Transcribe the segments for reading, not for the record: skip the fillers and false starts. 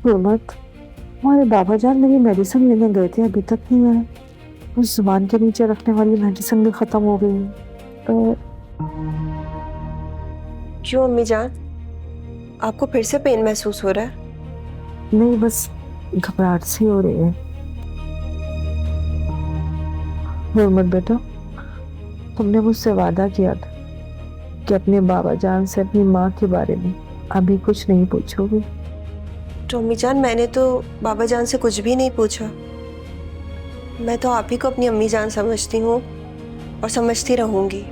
हुर्मत, हमारे बाबा जान मेरी मेडिसिन लेने गए थे, अभी तक नहीं आए। उस जुबान के नीचे रखने वाली मेडिसिन भी खत्म हो गई है। तो क्यों अम्मी जान, आपको फिर से पेन महसूस हो रहा है? नहीं, बस घबराहट सी हो रही है। हुर्मत बेटा, तुमने मुझसे वादा किया था कि अपने बाबा जान से अपनी माँ के बारे में अभी कुछ नहीं पूछोगे। तो अम्मी जान, मैंने तो बाबा जान से कुछ भी नहीं पूछा। मैं तो आप ही को अपनी अम्मी जान समझती हूँ और समझती रहूंगी।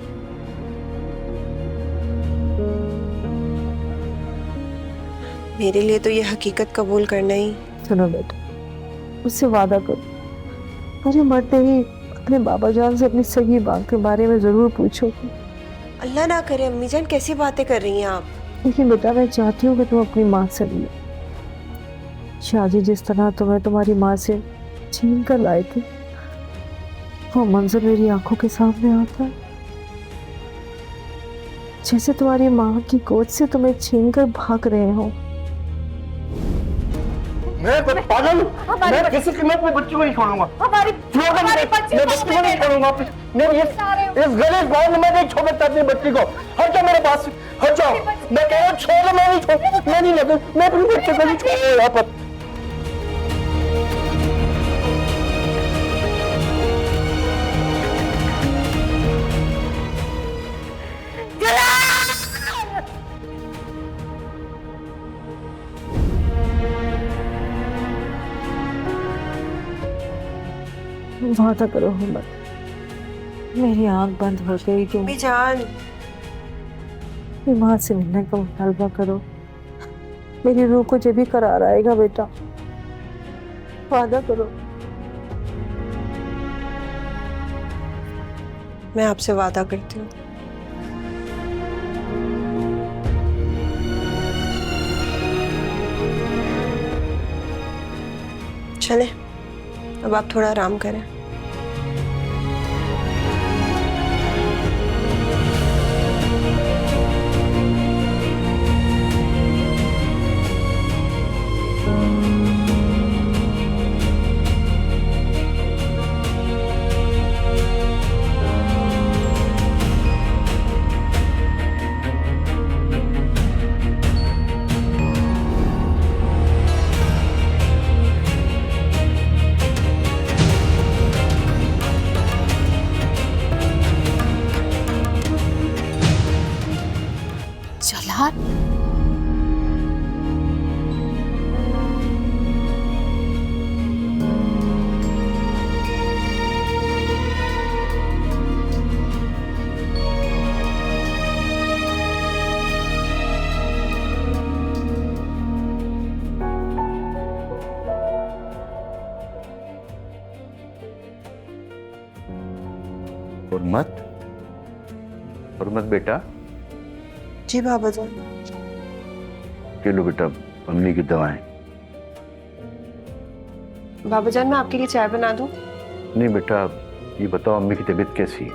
मेरे लिए तो ये हकीकत कबूल करना ही। सुनो बेटा, मुझसे वादा करो, मुझे मरते ही अपने बाबा जान से अपनी सगी माँ के बारे में जरूर पूछोगे। अल्लाह ना करे अम्मी जान, कैसी बातें कर रही हैं आप? लेकिन बेटा, मैं चाहती हूँ कि तुम अपनी माँ से मिलो। शादी जिस तरह तुम्हें तुम्हारी माँ से छीन कर लाए थे, वो मंजर मेरी आंखों के सामने आता है। जैसे तुम्हारी माँ की गोद से तुम्हें छीन कर भाग रहे हो। मैं पागल हूँ। मैं किसी कीमत में बच्ची को नहीं छोड़ूंगा। मैं बच्ची को नहीं छोड़ूंगा। मैं इस गरीब गांव में मैं नहीं छोड़ सकता अपनी बच्ची को। हट जाओ मेरे पास, हट जाओ। मैं कह रहा हूँ छोड़ो, मैं नहीं छोड़, मैं नहीं लगू, मैं अपनी बच्ची को नहीं छोड़ूंगा यहाँ पर। वादा करो हुर्मत, मेरी आंख बंद हो गई तो अम्मी जान, अपनी माँ से मिलने का मुतालबा करो। मेरी रूह को जब भी करार आएगा बेटा, वादा करो। मैं आपसे वादा करती हूँ। चले, अब आप थोड़ा आराम करें। जलाल, हुर्मत, हुर्मत बेटा, जी बाबा जान। ये लो बेटा मम्मी की दवाएं। बाबा जान, मैं आपके लिए चाय बना दूं? नहीं बेटा, ये बताओ अम्मी की तबीयत कैसी है?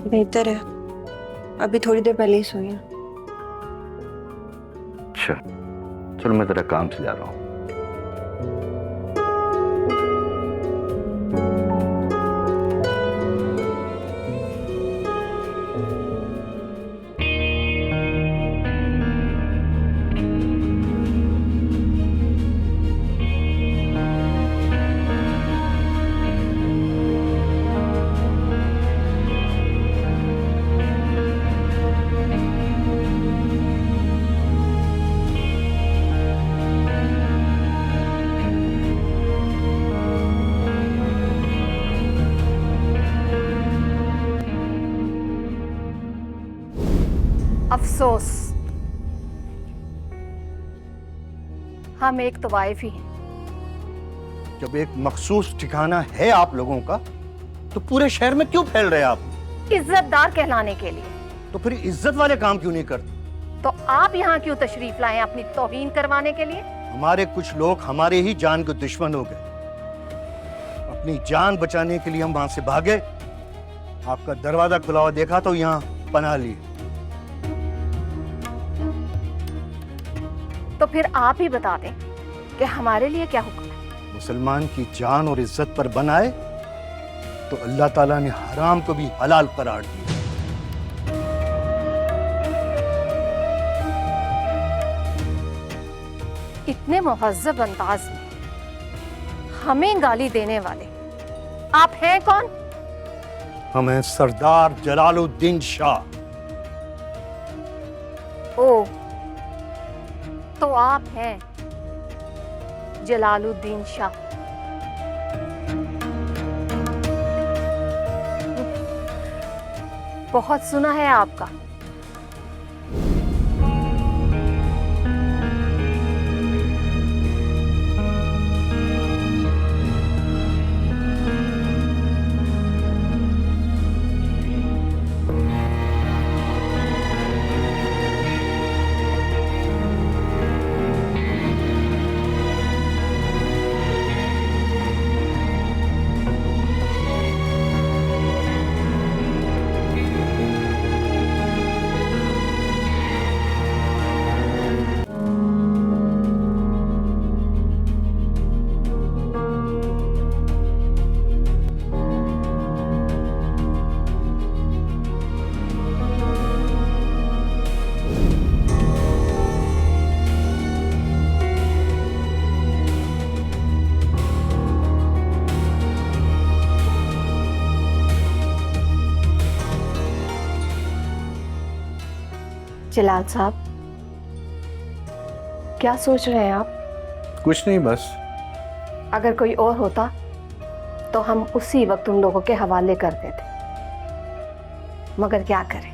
बेहतर है, अभी थोड़ी देर पहले ही सोई है। अच्छा, चलो मैं तेरा काम से जा रहा हूँ। अफसोस, हम एक तवाइफ ही हैं। जब एक मखसूस ठिकाना है आप लोगों का, तो पूरे शहर में क्यों फैल रहे हैं आप? इज्जतदार कहलाने के लिए। तो फिर इज्जत वाले काम क्यों नहीं करते? तो आप यहाँ क्यों तशरीफ लाए, अपनी तौहीन करवाने के लिए? हमारे कुछ लोग हमारे ही जान के दुश्मन हो गए। अपनी जान बचाने के लिए हम वहां से भागे। आपका दरवाजा खुला हुआ देखा तो यहाँ पनाह ली। तो फिर आप ही बता दें कि हमारे लिए क्या हुक्म है। मुसलमान की जान और इज्जत पर बनाए तो अल्लाह ताला ने हराम को भी हलाल करार दिया। इतने मुहज्जब अंदाज में हमें गाली देने वाले आप हैं कौन? हम हैं सरदार जलालुद्दीन शाह। ओ, तो आप हैं जलालुद्दीन शाह। बहुत सुना है आपका। जलाल साहब, क्या सोच रहे हैं आप? कुछ नहीं, बस अगर कोई और होता तो हम उसी वक्त उन लोगों के हवाले कर देते, मगर क्या करें,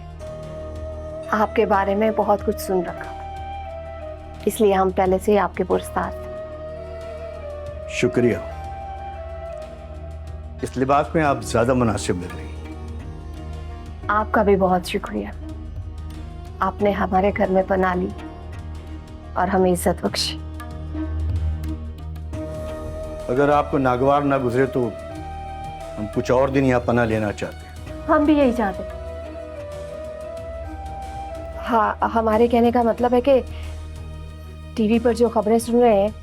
आपके बारे में बहुत कुछ सुन रखा था, इसलिए हम पहले से ही आपके पुरस्कार थे। शुक्रिया। इस लिबास में आप ज्यादा मुनासिब लग रही हैं। आपका भी बहुत शुक्रिया। आपने हमारे घर में पनाह ली और हमें इज्जत बख्शी। अगर आपको नागवार ना गुजरे तो हम कुछ और दिन यहाँ पनाह लेना चाहते हैं। हम भी यही चाहते। हाँ, हमारे कहने का मतलब है कि टीवी पर जो खबरें सुन रहे हैं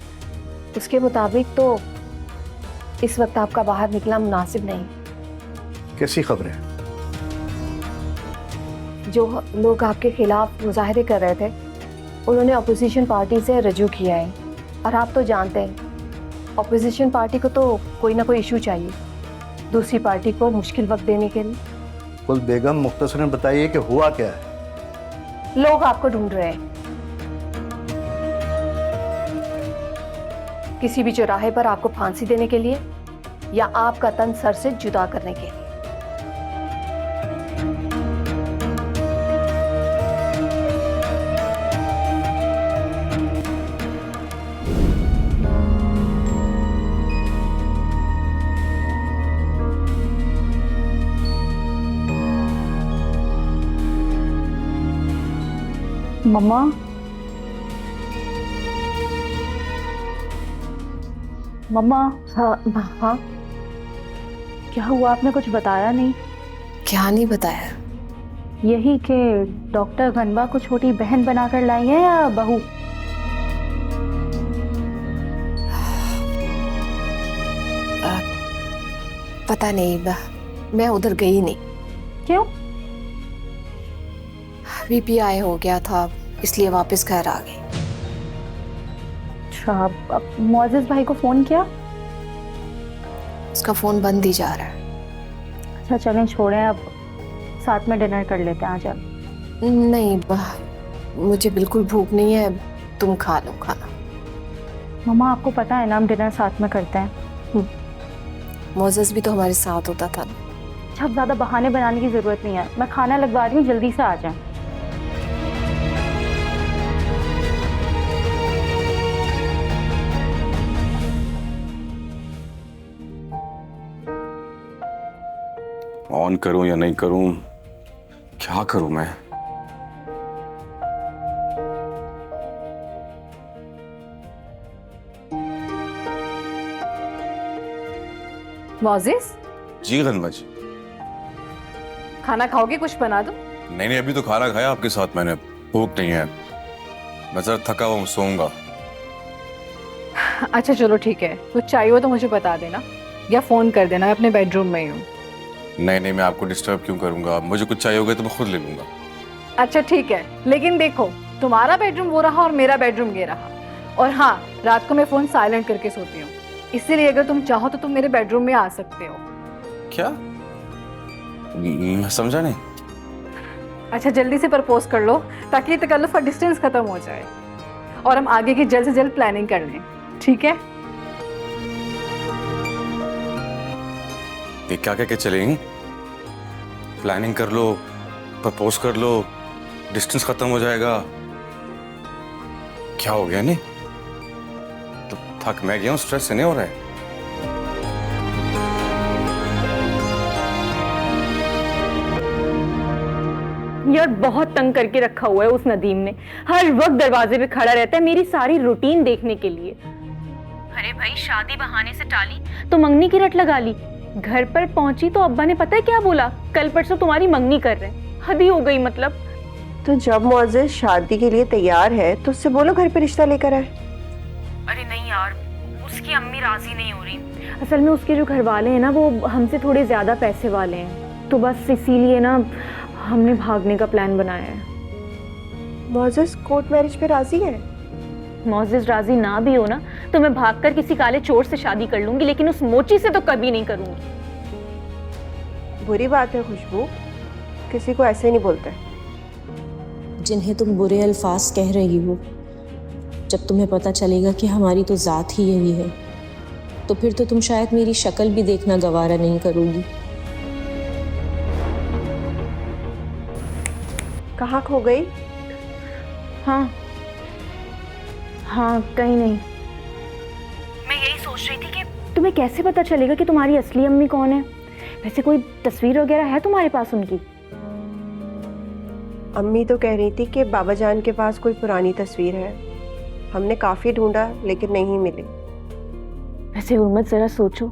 उसके मुताबिक तो इस वक्त आपका बाहर निकलना मुनासिब नहीं। कैसी खबरें? जो लोग आपके खिलाफ मुजाहरे कर रहे थे उन्होंने अपोजिशन पार्टी से रजू किया है, और आप तो जानते हैं अपोजिशन पार्टी को तो कोई ना कोई इशू चाहिए दूसरी पार्टी को मुश्किल वक्त देने के लिए। कुल बेगम मुख्तसरन बताइए कि हुआ क्या है? लोग आपको ढूंढ रहे हैं, किसी भी चौराहे पर आपको फांसी देने के लिए या आपका तन सर से जुदा करने के लिए। मम्मा, मम्मा। हाँ हाँ, क्या हुआ? आपने कुछ बताया नहीं। क्या नहीं बताया? यही कि डॉक्टर गनबा को छोटी बहन बनाकर लाई है या बहू? पता नहीं, मैं उधर गई नहीं। क्यों? बीपीआई हो गया था इसलिए वापस घर आ गई। अच्छा, अब मोअज़्ज़िज़ भाई को फोन किया? उसका फोन बंद ही जा रहा है। अच्छा चलें, छोड़ें, अब साथ में डिनर कर लेते हैं। आ जाओ। नहीं, मुझे बिल्कुल भूख नहीं है, तुम खा लो खाना। मम्मा, आपको पता है ना हम डिनर साथ में करते हैं। मोज़ेस भी तो हमारे साथ होता था। अच्छा, अब ज़्यादा बहाने बनाने की ज़रूरत नहीं है, मैं खाना लगवा रही हूँ, जल्दी से आ जाएं। ऑन करूं या नहीं करूं, क्या करूं मैं? मोज़ेस, जी गन्मा जी। खाना खाओगे? कुछ बना दूं? नहीं, अभी तो खाना खाया आपके साथ मैंने, भूख नहीं है। मैं जरा थका हुआ सोऊंगा। अच्छा चलो ठीक है, कुछ चाहिए हो तो मुझे बता देना या फोन कर देना, मैं अपने बेडरूम में ही हूँ। नहीं नहीं, मैं आपको डिस्टर्ब क्यों करूंगा? मुझे कुछ चाहिए होगा तो मैं खुद ले लूंगा। अच्छा ठीक है, लेकिन देखो तुम्हारा बेडरूम वो रहा और मेरा बेडरूम ये रहा। और हाँ, रात को मैं फोन साइलेंट करके सोती हूँ, इसीलिए अगर तुम चाहो तो तुम मेरे बेडरूम में आ सकते हो। क्या? मैं समझा नहीं। अच्छा जल्दी से प्रपोज कर लो ताकि तकल्लुफ का डिस्टेंस खत्म हो जाए और हम आगे की जल्द से जल्द प्लानिंग कर लें, ठीक है? ये क्या कह के चलेंगी? प्लानिंग कर लो, प्रपोज कर लो, डिस्टेंस खत्म हो जाएगा। क्या हो गया? नहीं तो थक मैं गया हूँ, स्ट्रेस से नहीं हो रहा है। यार बहुत तंग करके रखा हुआ है उस नदीम ने, हर वक्त दरवाजे पे खड़ा रहता है मेरी सारी रूटीन देखने के लिए। अरे भाई शादी बहाने से टाली तो मंगनी की रट लगा ली, घर पर पहुंची तो अब्बा ने पता है क्या बोला, कल परसों तुम्हारी मंगनी कर रहे हैं। हद ही हो गई मतलब। तो जब मोअज़्ज़ज़ शादी के लिए तैयार है तो उससे बोलो घर पे रिश्ता लेकर आए। अरे नहीं यार, उसकी अम्मी राजी नहीं हो रही। असल में उसके जो घर वाले हैं ना वो हमसे थोड़े ज्यादा पैसे वाले हैं, तो बस इसीलिए ना हमने भागने का प्लान बनाया है। मोअज़्ज़ज़ कोर्ट मैरिज पे राजी है? मोअज़्ज़ज़ राजी ना भी हो ना तो मैं भागकर किसी काले चोर से शादी कर लूंगी, लेकिन उस मोची से तो कभी नहीं करूंगी। बुरी बात है खुशबू, किसी को ऐसे नहीं बोलते। जिन्हें तुम बुरे अल्फाज कह रही हो, जब तुम्हें पता चलेगा कि हमारी तो ज़ात ही यही है, तो फिर तो तुम शायद मेरी शक्ल भी देखना गवारा नहीं करोगी। कहाँ खो गई? हाँ हाँ कहीं नहीं। मैं यही सोच रही थी कि तुम्हें कैसे पता चलेगा कि तुम्हारी असली अम्मी कौन है? वैसे कोई तस्वीर वगैरह है तुम्हारे पास उनकी? अम्मी तो कह रही थी कि बाबा जान के पास कोई पुरानी तस्वीर है, हमने काफी ढूंढा लेकिन नहीं मिली। वैसे हुर्मत जरा सोचो,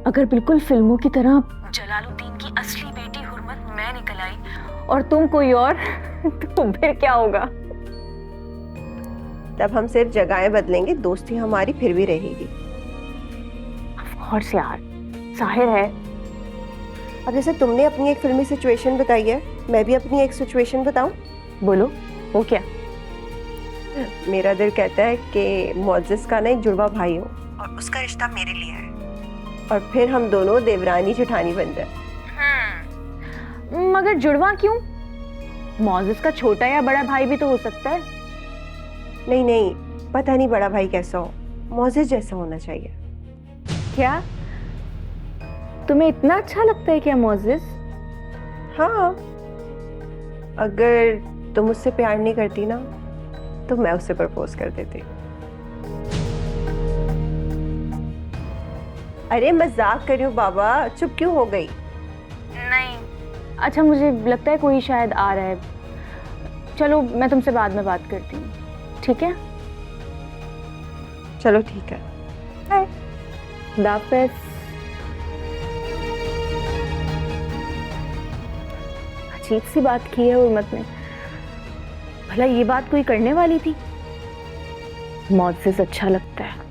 अगर बिल्कुल फिल्मों की तरह जलालुद्दीन की असली बेटी हुर्मत मैं निकल आई और तुम कोई और तो फिर क्या होगा? तब हम सिर्फ जगहें बदलेंगे, दोस्ती हमारी फिर भी रहेगी। और से यार जाहिर है। अब जैसे तुमने अपनी एक फिल्मी सिचुएशन बताई है, मैं भी अपनी एक सिचुएशन बताऊं? बोलो, वो क्या? मेरा दिल कहता है कि मोअज़्ज़ज़ का ना एक जुड़वा भाई हो और उसका रिश्ता मेरे लिए है, और फिर हम दोनों देवरानी जेठानी बन जाए। मगर जुड़वा क्यों? मोअज़्ज़ज़ का छोटा या बड़ा भाई भी तो हो सकता है। नहीं नहीं, पता नहीं बड़ा भाई कैसा हो, मोअज़्ज़ज़ जैसा होना चाहिए। क्या तुम्हें इतना अच्छा लगता है क्या मोअज़्ज़ज़? हाँ, अगर तुम मुझसे प्यार नहीं करती ना तो मैं उससे प्रपोज कर देती। अरे मजाक कर रही हूँ बाबा, चुप क्यों हो गई? नहीं। अच्छा मुझे लगता है कोई शायद आ रहा है, चलो मैं तुमसे बाद में बात करती हूँ, ठीक है? चलो ठीक है, बाय। खुदा हाफ़िज़। अजीब सी बात की है हुर्मत ने, भला ये बात कोई करने वाली थी? मोअज़्ज़ज़ अच्छा लगता है।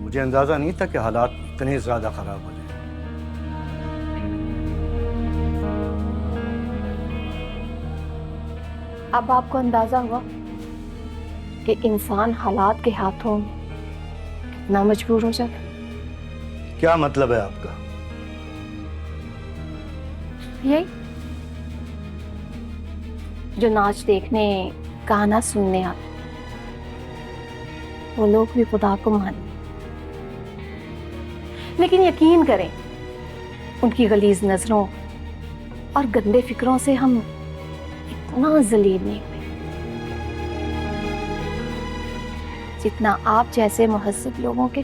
मुझे अंदाजा नहीं था कि हालात इतने ज्यादा खराब हो जाए। अब आपको अंदाजा हुआ कि इंसान हालात के हाथों कितना मजबूर हो जाता। क्या मतलब है आपका? यही जो नाच देखने गाना सुनने आते वो लोग भी खुदा को मानते, लेकिन यकीन करें उनकी गलीज नजरों और गंदे फिक्रों से हम इतना जलील नहीं हुए जितना आप जैसे मुहज्जब लोगों के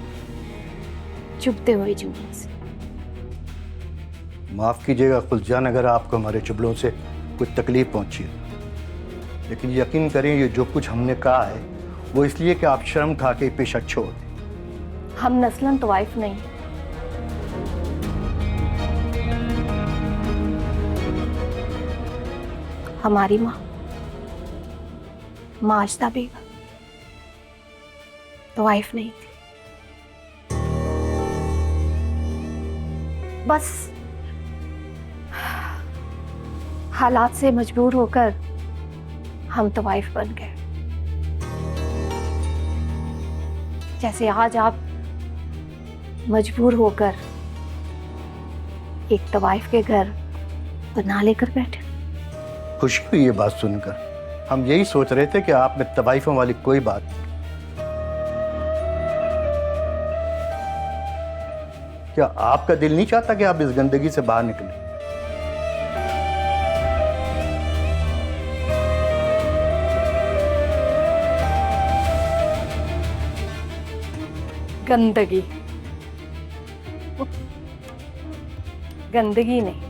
चुभते हुए जुनून से। माफ़ कीजिएगा खुलजान अगर आपको हमारे जुमलों से कुछ तकलीफ पहुंची है, लेकिन यकीन करें ये जो कुछ हमने कहा है वो इसलिए कि आप शर्म खा के पेशा छोड़ दें। हम नस्लन तो वाइफ नहीं। हमारी माँ माजदा बेगम तो वाइफ नहीं थी। बस हालात से मजबूर होकर हम तो वाइफ बन गए। जैसे आज आप मजबूर होकर एक तवाइफ के घर बना लेकर बैठे। खुशी हुई ये बात सुनकर। हम यही सोच रहे थे कि आप में तवाइफों वाली कोई बात नहीं। क्या आपका दिल नहीं चाहता कि आप इस गंदगी से बाहर निकलें? गंदगी गंदगी नहीं,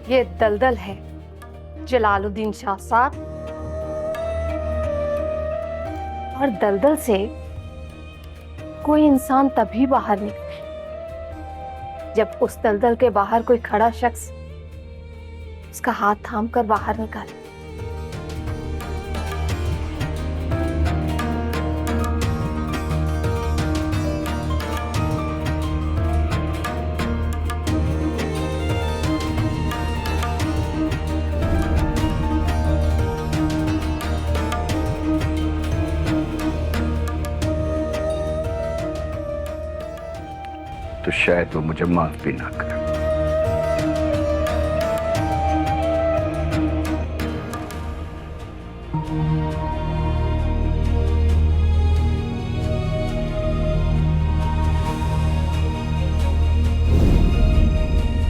ये दलदल है जलालुद्दीन शाह साहब। और दलदल से कोई इंसान तभी बाहर निकले जब उस दलदल के बाहर कोई खड़ा शख्स उसका हाथ थाम कर बाहर निकाले। तो शायद वो मुझे माफ भी ना करे।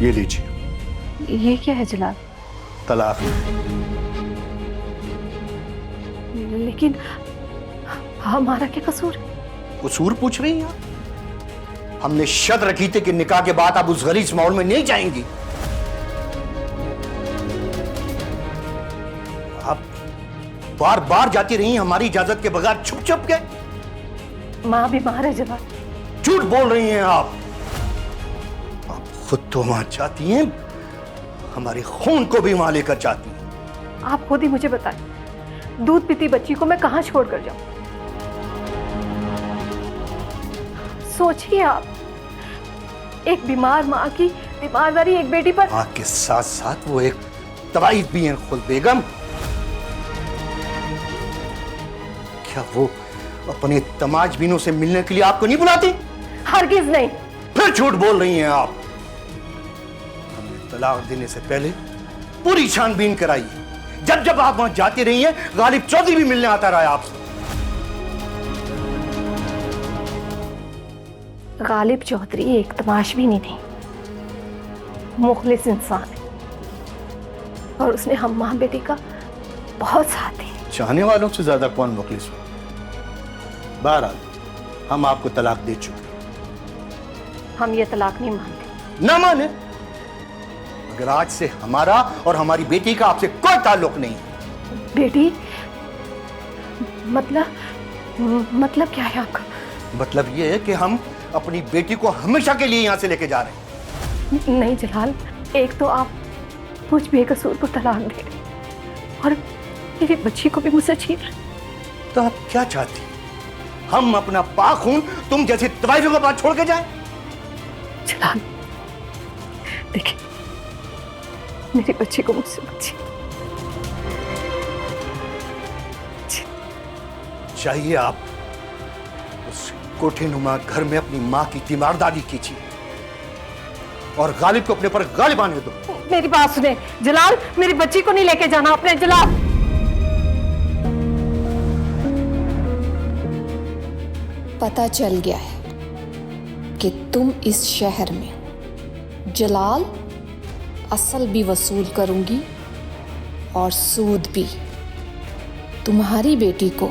ये लीजिए। ये क्या है जलाल? तलाक। लेकिन हमारा क्या कसूर? कसूर पूछ रही हैं आप? हमने शर्त रखी थी कि निकाह के बाद आप उस गलीज माहौल में नहीं जाएंगी। आप बार बार जाती रही हमारी इजाजत के बगैर छुप छुप के। माँ बीमार है जलाल। झूठ बोल रही हैं आप खुद तो वहां जाती हैं, हमारे खून को भी वहां लेकर जाती हैं। आप खुद ही मुझे बताएं, दूध पीती बच्ची को मैं कहां छोड़कर जाऊं? सोचिए आप, एक बीमार माँ की जिम्मेदारी एक बेटी पर। माँ के साथ साथ वो एक तवाइफ भी हैं खुद बेगम। क्या वो अपने तमाजबीनों से मिलने के लिए आपको नहीं बुलाती? हरगिज नहीं। फिर झूठ बोल रही हैं आप। हमने तलाक देने से पहले पूरी छानबीन कराई है। जब जब आप वहां जाती रही हैं, गालिब चौधरी भी मिलने आता रहा है आपसे। गालिब चौधरी एक तमाशबीन ही नहीं, मुखलिस इंसान है और उसने हम माँ बेटी का बहुत साथ दिया। चाहने वालों से ज्यादा कौन मुखलिस हो? बहरहाल हम आपको तलाक दे चुके। हम ये तलाक नहीं मानते। ना माने, मगर आज से हमारा और हमारी बेटी का आपसे कोई ताल्लुक नहीं। बेटी मतलब क्या है आपका? मतलब ये है कि हम अपनी बेटी को हमेशा के लिए यहां से लेके जा रहे हैं। नहीं जलाल, एक तो आप मुझ बेकसूर को तलाक दे रहे और मेरी बच्ची को भी मुझसे छीन रहे। तो आप क्या चाहती हैं? हम अपना पाक खून तुम जैसे तवाइफों के पास छोड़ के जाएं? जलाल देखिए, मेरी बच्ची को मुझसे मत छीन। चाहिए आप उस कोठीनुमा घर में अपनी माँ की तीमारदारी कीजिए और गालिब को अपने पर गालिब आने दो। मेरी बात सुने जलाल, मेरी बच्ची को नहीं लेके जाना अपने। जलाल, पता चल गया है कि तुम इस शहर में जलाल असल भी वसूल करूंगी और सूद भी। तुम्हारी बेटी को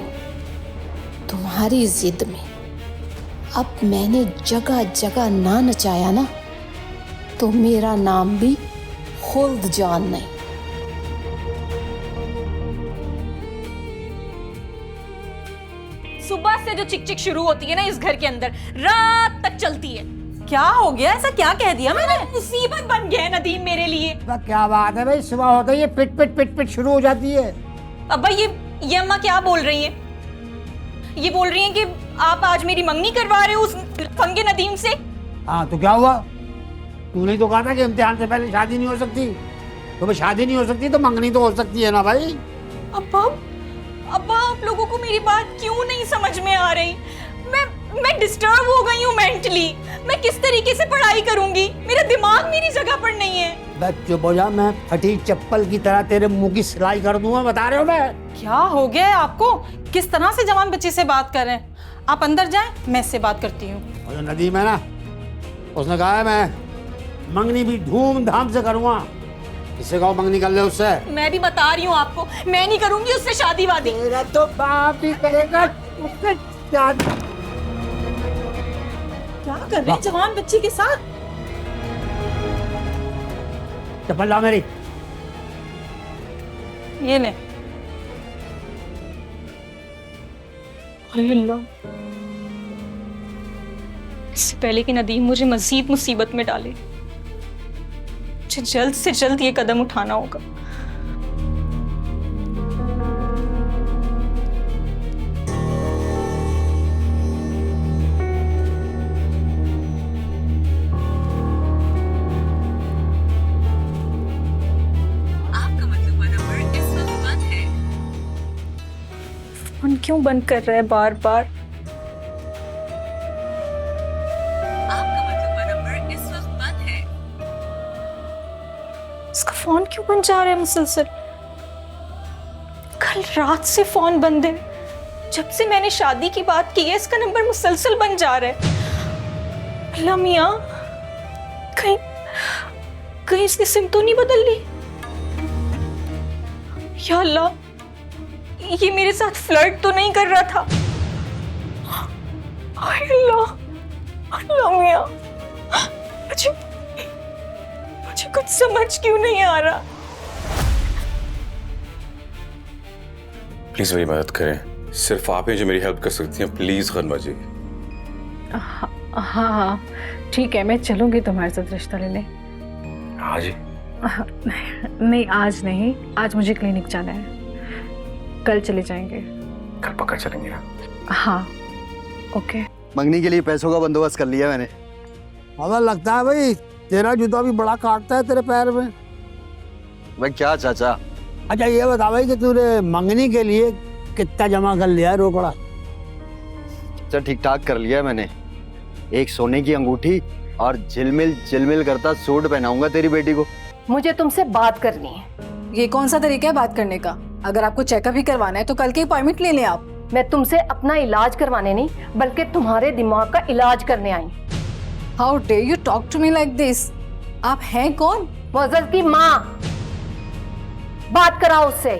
तुम्हारी जिद में अब मैंने जगह जगह ना नचाया ना, तो तो मेरा नाम भी खुल्द जान नहीं। सुबह से जो चिक चिक शुरू होती है ना इस घर के अंदर, रात तक चलती है। क्या हो गया? ऐसा क्या कह दिया मैंने? मुसीबत बन गया है नदीम मेरे लिए। क्या बात है भाई, सुबह होते ही ये पिट पिट पिट पिट शुरू हो जाती है। अब्बा ये अम्मा क्या बोल रही है? ये बोल रही हैं कि आप आज मेरी मंगनी करवा रहे हो उस फंगे नदीम से। हाँ तो क्या हुआ? तूने तो कहा था कि इम्तिहान से पहले शादी नहीं हो सकती। तो भाई शादी नहीं हो सकती तो मंगनी तो हो सकती है ना भाई। अब्बा आप लोगों को मेरी बात क्यों नहीं समझ में आ रही? मैं डिस्टर्ब हो गई हूँ मेंटली। मैं किस तरीके से पढ़ाई करूंगी? मेरा दिमाग मेरी जगह पर नहीं है। बस चुप हो जा, मैं फटी चप्पल की तरह तेरे मुंह की सिलाई कर दूंगा, बता रहे हो मैं। क्या हो गया है आपको? किस तरह से जवान बच्ची से बात कर रहे हैं? आप अंदर जाएं, मैं इससे बात करती हूँ। और जो नदीम है ना, उसने कहा है मैं मंगनी भी धूमधाम से करूँगा। किससे कहो मंगनी कर ले उससे। मैं भी बता रही हूँ आपको, मैं नहीं करूंगी उससे शादी वादी। तेरा तो बाप ही करेगा उससे शादी। क्या कर रहे हैं जवान बच्ची के साथ? चप्पल ला मेरी। ये ले। अल्लाह, इससे पहले कि नदीम मुझे मजीद मुसीबत में डाले, मुझे जल्द से जल्द ये कदम उठाना होगा। फोन क्यों बंद कर रहा है बार बार? इसका फोन क्यों बंद जा रहा है मुसलसल? कल रात से फोन बंद है। जब से मैंने शादी की बात की है इसका नंबर मुसलसल बंद जा रहा है। अल्लाह मियां, कहीं इसने सिम तो नहीं बदल ली? या अल्लाह, ये मेरे साथ फ्लर्ट तो नहीं कर रहा था? अल्लाह मियां, मुझे कुछ समझ क्यों नहीं आ रहा? प्लीज मेरी मदद करें, सिर्फ आप ही जो मेरी हेल्प कर सकती हैं। प्लीज खनमा जी। हाँ ठीक है, मैं चलूंगी तुम्हारे साथ रिश्ता लेने। हाँ जी। नहीं आज नहीं, आज मुझे क्लिनिक जाना है, कल चले जाएंगे। कल पक्का चलेंगे? हाँ ओके। मंगनी के लिए पैसों का बंदोबस्त कर लिया मैंने। अब लगता है भाई तेरा जूता भी बड़ा काटता है तेरे पैर में। भाई क्या चाचा? अच्छा ये बता भाई कि तूने मंगनी के लिए कितना जमा कर लिया है रोकड़ा? अच्छा ठीक ठाक कर लिया है मैंने। एक सोने की अंगूठी और झिलमिल झिलमिल करता सूट पहनाऊंगा तेरी बेटी को। मुझे तुमसे बात करनी है। ये कौन सा तरीका है बात करने का? अगर आपको चेकअप ही करवाना है तो कल की अपॉइंटमेंट ले लें आप। मैं तुमसे अपना इलाज करवाने नहीं बल्कि तुम्हारे दिमाग का इलाज करने आई। How dare you talk to me like this? आप हैं कौन? मोअज़्ज़ज़ की माँ, बात कराओ उससे।